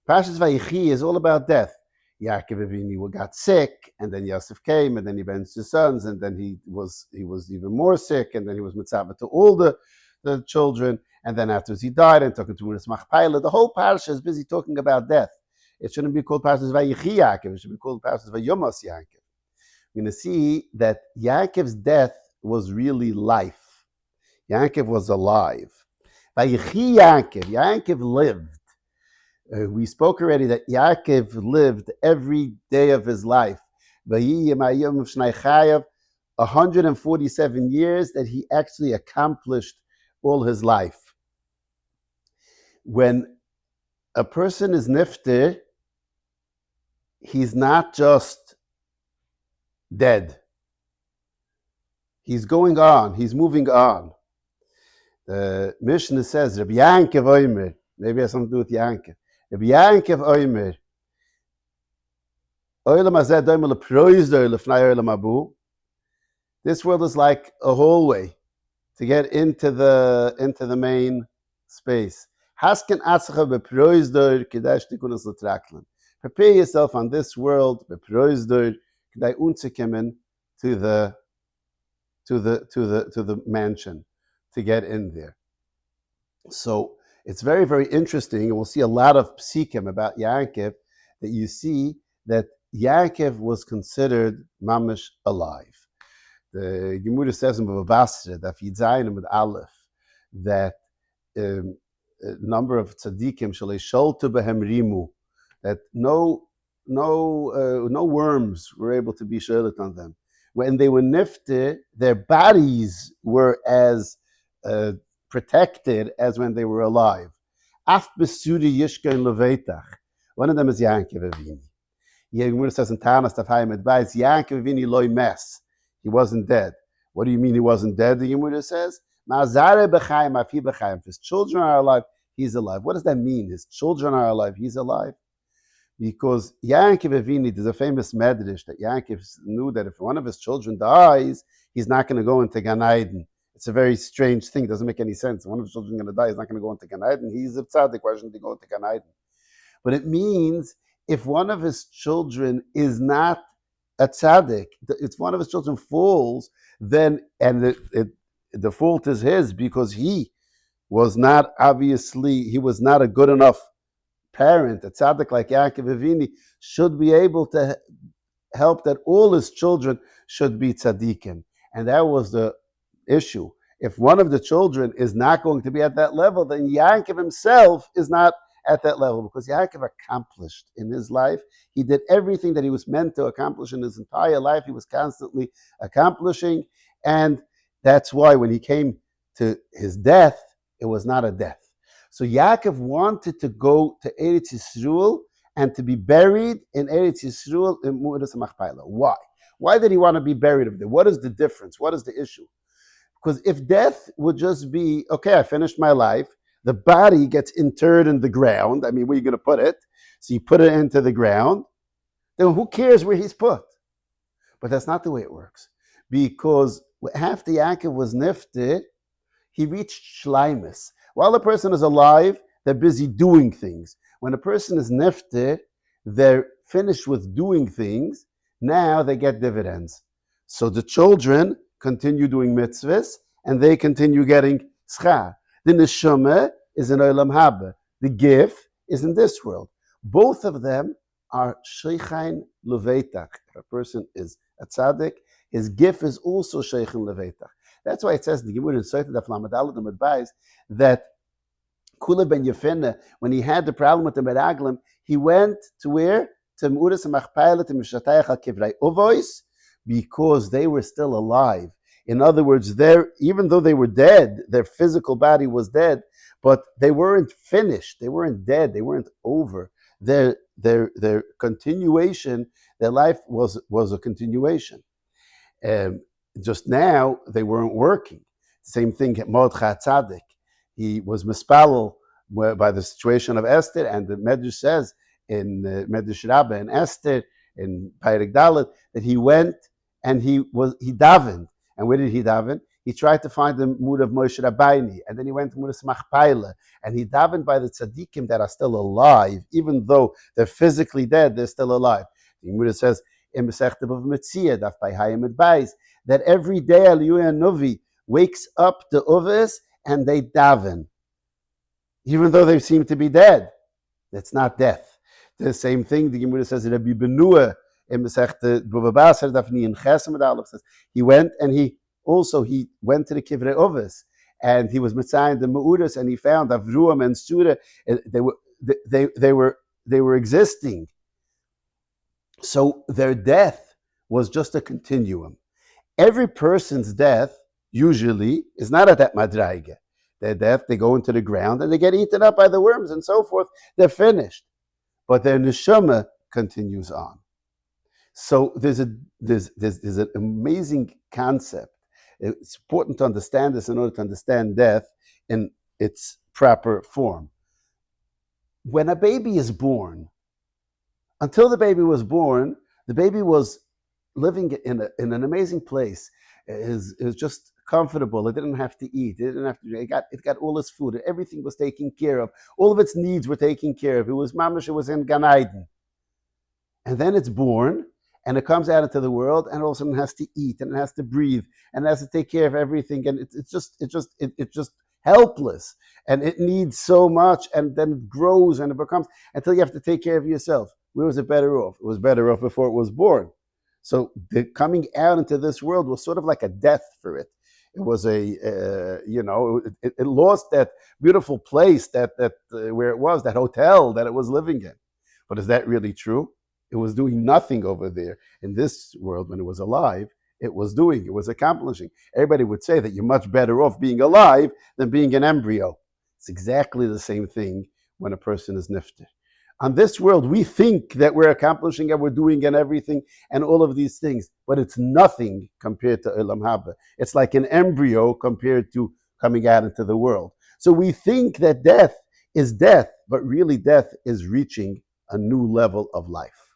Parshas Vayechi is all about death. Yaakov Avinu got sick, and then Yosef came, and then he benched his sons, and then he was even more sick, and then he was mitzvah to all the children, and then afterwards he died and took him to Muras Machpelah. The whole parsha is busy talking about death. It shouldn't be called Parshas Vayechi Yaakov. It should be called Parshas Vayomos Yaakov. We're going to see that Yaakov's death was really life. Yaakov was alive. Vayechi Yaakov lived. We spoke already that Yaakov lived every day of his life. 147 years that he actually accomplished all his life. When a person is nifter, he's not just dead. He's going on. He's moving on. The Mishnah says, Rabbi Yankov Oimer, maybe it has something to do with Yankov. Rabbi Yankov Oimer, this world is like a hallway to get into the main space. Prepare yourself on this world to the mansion, to get in there. So it's very, very interesting, and we'll see a lot of psikim about Yaakov, that you see that Yaakov was considered mamish alive. The Gemara says in Bava Basra, that Yidzayin with Aleph, that a number of tzaddikim shalei sholtu behem rimu, that no worms were able to be sholet on them. When they were nifte, their bodies were as protected as when they were alive. Af besudi yishkein leveitach. One of them is Yaakov Avinu. Gemara says in Tanas Tafayim advice, Yaakov Avinu loy mes. He wasn't dead. What do you mean he wasn't dead? The Gemara says, Ma'azare b'chaim afi b'chaim. If his children are alive, he's alive. What does that mean? His children are alive, he's alive? Because Yaakov Avinu, there's a famous medrash that Yaakov knew that if one of his children dies, he's not going to go into Gan Eden. It's a very strange thing. It doesn't make any sense. One of his children is going to die. He's not going to go into Gan Eden. He's a tzaddik. Why shouldn't he go into Gan Eden? But it means if one of his children is not a tzaddik, if one of his children falls, then, and the fault is his because he was not a good enough parent. A tzaddik like Yaakov Avinu should be able to help that all his children should be tzaddikim. And that was the issue. If one of the children is not going to be at that level, then Yaakov himself is not at that level, because Yaakov accomplished in his life. He did everything that he was meant to accomplish in his entire life. He was constantly accomplishing, and that's why when he came to his death, it was not a death. So Yaakov wanted to go to Eretz Yisrael and to be buried in Eretz Yisrael in Mu'edas Machpelah. Why? Why did he want to be buried over there? What is the difference? What is the issue? Because if death would just be, okay, I finished my life, the body gets interred in the ground. I mean, where are you going to put it? So you put it into the ground. Then who cares where he's put? But that's not the way it works. Because after Yaakov was nifted, he reached shleimus. While the person is alive, they're busy doing things. When a person is nifted, they're finished with doing things. Now they get dividends. So the children continue doing mitzvahs, and they continue getting schar. The neshama is in olam haba. The gif is in this world. Both of them are sheikhain leveitach. If a person is a tzaddik, his gif is also sheikhain leveitach. That's why it says in the Gemara in Sotah Daf Lamed Aleph Amud Beis that Kula ben Yefena, when he had the problem with the meraglim, he went to where? To Mu'edas Machpelah, to Mishatayach al Kivrei Ovois, because they were still alive. In other words, even though they were dead, their physical body was dead, but they weren't finished. They weren't dead. They weren't over. Their continuation, their life was a continuation. Just now, they weren't working. Same thing at Mordechai Tzaddik. He was mispalel by the situation of Esther, and the Medrash says in Medrash Rabbah and Esther in Perek Dalet that he went and he davened. And where did he daven? he tried to find the mood of Moshe Rabbeinu, and then he went to Mudas Machpelah, and he davened by the tzaddikim that are still alive, even though they're physically dead, they're still alive. The Gemara says in Masechta Bava Metzia, Daf by Hayim Adbais, that every day Eliyahu Novi wakes up the others and they daven, even though they seem to be dead. That's not death. The same thing the Gemara says in Rabbi Benua in Masechta Bava Basar Daf Niyin Chesed Aleph says he went to the Kivrei Ovis, and he was mitzayin the Meudas, and he found Avruam and Sura, they were existing. So their death was just a continuum. Every person's death usually is not at that madraiga. Their death, they go into the ground and they get eaten up by the worms and so forth. They're finished, but their neshama continues on. So there's an amazing concept. It's important to understand this in order to understand death in its proper form. When a baby is born, until the baby was born, the baby was living in an amazing place. It was just comfortable. It didn't have to eat. It didn't have to. It got all its food. Everything was taken care of. All of its needs were taken care of. It was mamash. It was in Gan Eden. And then it's born, and it comes out into the world, and all of a sudden it has to eat, and it has to breathe, and it has to take care of everything, and it's just helpless, and it needs so much, and then it grows, and it becomes, until you have to take care of yourself. Where was it better off? It was better off before it was born. So the coming out into this world was sort of like a death for it. It was it lost that beautiful place that where it was, that hotel that it was living in. But is that really true? It was doing nothing over there. In this world, when it was alive, it was accomplishing. Everybody would say that you're much better off being alive than being an embryo. It's exactly the same thing when a person is nifter. On this world, we think that we're accomplishing and we're doing and everything and all of these things, but it's nothing compared to Olam Haba. It's like an embryo compared to coming out into the world. So we think that death is death, but really death is reaching a new level of life.